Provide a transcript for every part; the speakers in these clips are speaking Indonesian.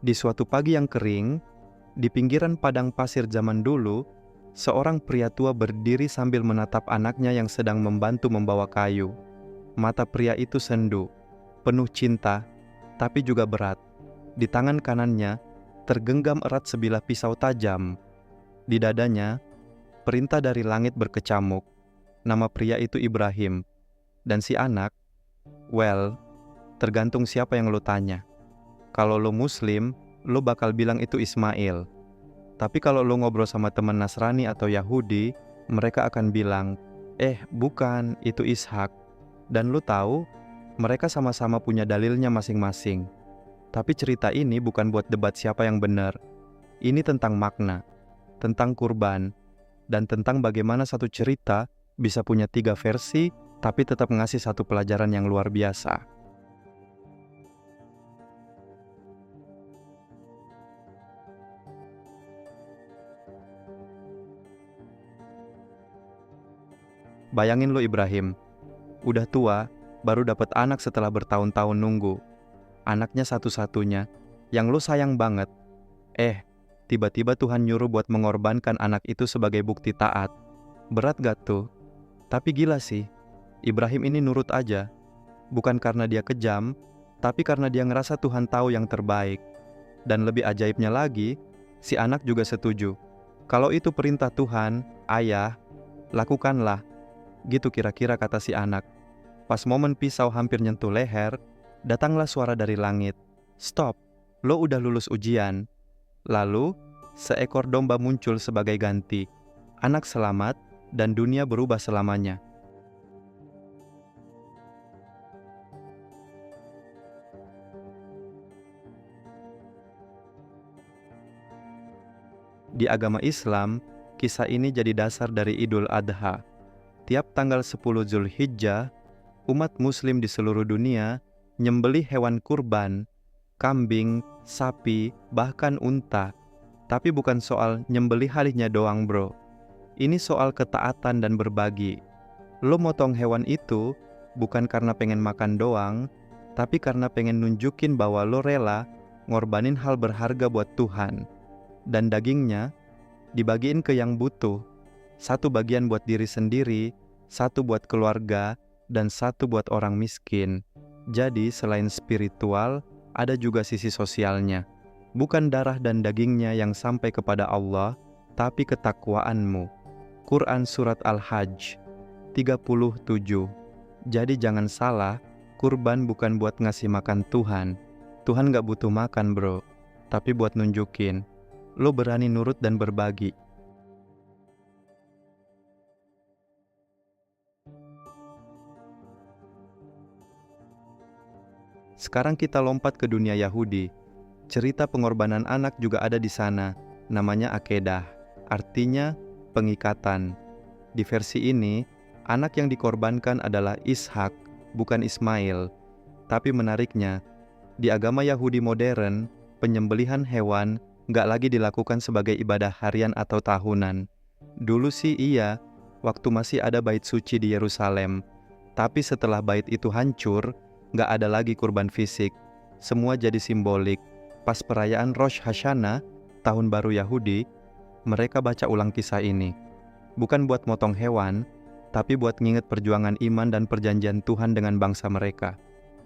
Di suatu pagi yang kering, di pinggiran padang pasir zaman dulu, seorang pria tua berdiri sambil menatap anaknya yang sedang membantu membawa kayu. Mata pria itu sendu, penuh cinta, tapi juga berat. Di tangan kanannya, tergenggam erat sebilah pisau tajam. Di dadanya, perintah dari langit berkecamuk. Nama pria itu Ibrahim. Dan si anak, well, tergantung siapa yang lo tanya. Kalau lo Muslim, lo bakal bilang itu Ismail. Tapi kalau lo ngobrol sama teman Nasrani atau Yahudi, mereka akan bilang, bukan, itu Ishak. Dan lo tahu, mereka sama-sama punya dalilnya masing-masing. Tapi cerita ini bukan buat debat siapa yang benar. Ini tentang makna, tentang kurban, dan tentang bagaimana satu cerita bisa punya 3 versi, tapi tetap ngasih satu pelajaran yang luar biasa. Bayangin lo Ibrahim, udah tua, baru dapat anak setelah bertahun-tahun nunggu. Anaknya satu-satunya, yang lo sayang banget. Tiba-tiba Tuhan nyuruh buat mengorbankan anak itu sebagai bukti taat. Berat gak tuh? Tapi gila sih, Ibrahim ini nurut aja. Bukan karena dia kejam, tapi karena dia ngerasa Tuhan tahu yang terbaik. Dan lebih ajaibnya lagi, si anak juga setuju. Kalau itu perintah Tuhan, ayah, lakukanlah. Gitu kira-kira kata si anak. Pas momen pisau hampir nyentuh leher, datanglah suara dari langit. Stop, lo udah lulus ujian. Lalu, seekor domba muncul sebagai ganti. Anak selamat, dan dunia berubah selamanya. Di agama Islam, kisah ini jadi dasar dari Idul Adha. Tiap tanggal 10 Zulhijjah, umat muslim di seluruh dunia nyembelih hewan kurban, kambing, sapi, bahkan unta. Tapi bukan soal nyembelih halihnya doang bro. Ini soal ketaatan dan berbagi. Lo motong hewan itu bukan karena pengen makan doang, tapi karena pengen nunjukin bahwa lo rela ngorbanin hal berharga buat Tuhan. Dan dagingnya dibagiin ke yang butuh. Satu bagian buat diri sendiri, satu buat keluarga, dan satu buat orang miskin. Jadi selain spiritual, ada juga sisi sosialnya. Bukan darah dan dagingnya yang sampai kepada Allah, tapi ketakwaanmu. Quran Surat Al-Hajj 37. Jadi jangan salah, kurban bukan buat ngasih makan Tuhan. Tuhan gak butuh makan bro, tapi buat nunjukin lo berani nurut dan berbagi. Sekarang kita lompat ke dunia Yahudi. Cerita pengorbanan anak juga ada di sana, namanya akedah, artinya pengikatan. Di versi ini, anak yang dikorbankan adalah Ishak, bukan Ismail. Tapi menariknya, di agama Yahudi modern, penyembelihan hewan nggak lagi dilakukan sebagai ibadah harian atau tahunan. Dulu sih iya, waktu masih ada bait suci di Yerusalem. Tapi setelah bait itu hancur, nggak ada lagi kurban fisik. Semua jadi simbolik. Pas perayaan Rosh Hashanah, tahun baru Yahudi, mereka baca ulang kisah ini. Bukan buat motong hewan, tapi buat nginget perjuangan iman dan perjanjian Tuhan dengan bangsa mereka.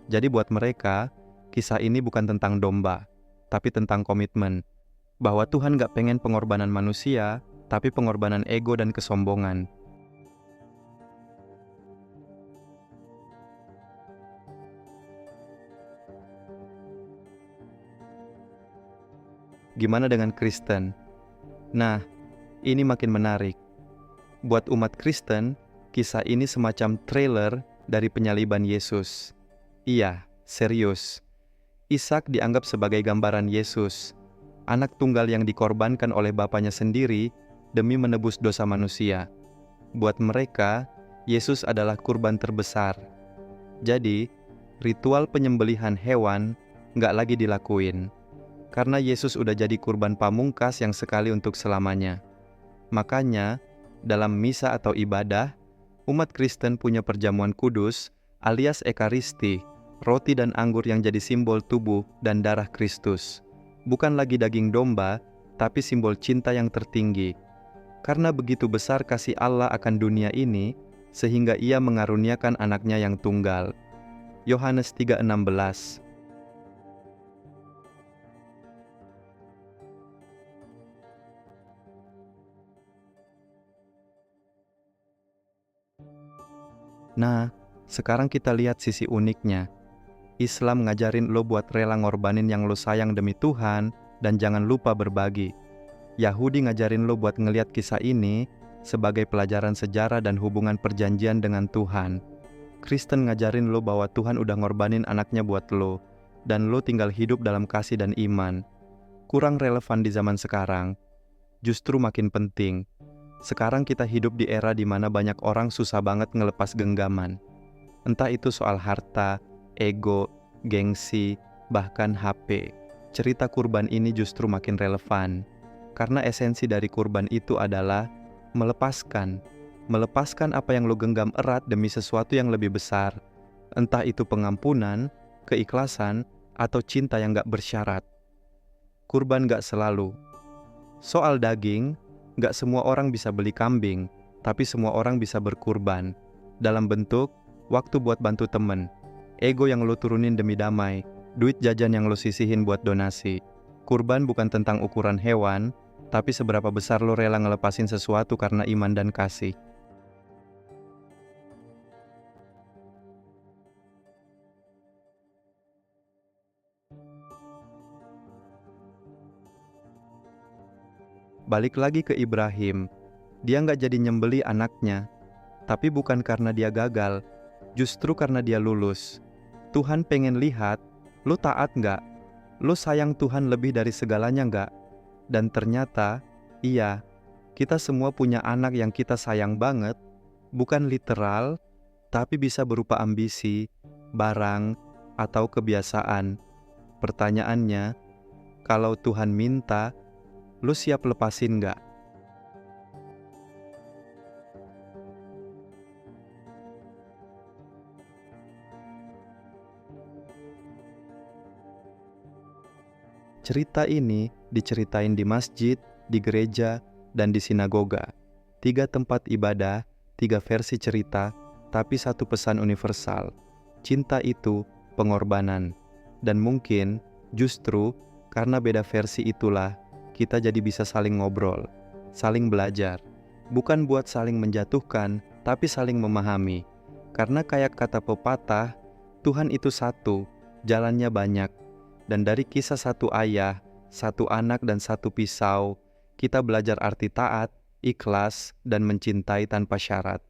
Jadi buat mereka, kisah ini bukan tentang domba, tapi tentang komitmen. Bahwa Tuhan gak pengen pengorbanan manusia, tapi pengorbanan ego dan kesombongan. Gimana dengan Kristen? Nah, ini makin menarik. Buat umat Kristen, kisah ini semacam trailer dari penyaliban Yesus. Iya, serius. Ishak dianggap sebagai gambaran Yesus, anak tunggal yang dikorbankan oleh bapaknya sendiri demi menebus dosa manusia. Buat mereka, Yesus adalah kurban terbesar. Jadi, ritual penyembelihan hewan nggak lagi dilakuin. Karena Yesus udah jadi kurban pamungkas yang sekali untuk selamanya. Makanya, dalam misa atau ibadah, umat Kristen punya perjamuan kudus alias Ekaristi, roti dan anggur yang jadi simbol tubuh dan darah Kristus. bukan lagi daging domba, tapi simbol cinta yang tertinggi. Karena begitu besar kasih Allah akan dunia ini, sehingga Ia mengaruniakan anaknya yang tunggal. Yohanes 3:16. Nah, sekarang kita lihat sisi uniknya. Islam ngajarin lo buat rela ngorbanin yang lo sayang demi Tuhan, dan jangan lupa berbagi. Yahudi ngajarin lo buat ngeliat kisah ini sebagai pelajaran sejarah dan hubungan perjanjian dengan Tuhan. Kristen ngajarin lo bahwa Tuhan udah ngorbanin anaknya buat lo, dan lo tinggal hidup dalam kasih dan iman. Kurang relevan di zaman sekarang, justru makin penting. Sekarang kita hidup di era di mana banyak orang susah banget ngelepas genggaman. Entah itu soal harta, ego, gengsi, bahkan HP. Cerita kurban ini justru makin relevan, karena esensi dari kurban itu adalah melepaskan apa yang lo genggam erat demi sesuatu yang lebih besar. Entah itu pengampunan, keikhlasan, atau cinta yang gak bersyarat. Kurban gak selalu. Soal daging, gak semua orang bisa beli kambing, tapi semua orang bisa berkurban. Dalam bentuk, waktu buat bantu temen, ego yang lo turunin demi damai, duit jajan yang lo sisihin buat donasi. Kurban bukan tentang ukuran hewan, tapi seberapa besar lo rela ngelepasin sesuatu karena iman dan kasih. Balik lagi ke Ibrahim, dia nggak jadi nyembeli anaknya, tapi bukan karena dia gagal, justru karena dia lulus. Tuhan pengen lihat, lo taat nggak? Lo sayang Tuhan lebih dari segalanya nggak? Dan ternyata, iya, kita semua punya anak yang kita sayang banget, bukan literal, tapi bisa berupa ambisi, barang, atau kebiasaan. Pertanyaannya, kalau Tuhan minta, lo siap lepasin nggak? Cerita ini diceritain di masjid, di gereja, dan di sinagoga. 3 tempat ibadah, 3 versi cerita, tapi satu pesan universal. Cinta itu pengorbanan. Dan mungkin justru karena beda versi itulah kita jadi bisa saling ngobrol, saling belajar. Bukan buat saling menjatuhkan, tapi saling memahami. Karena kayak kata pepatah, Tuhan itu satu, jalannya banyak. Dan dari kisah satu ayah, satu anak dan satu pisau, kita belajar arti taat, ikhlas, dan mencintai tanpa syarat.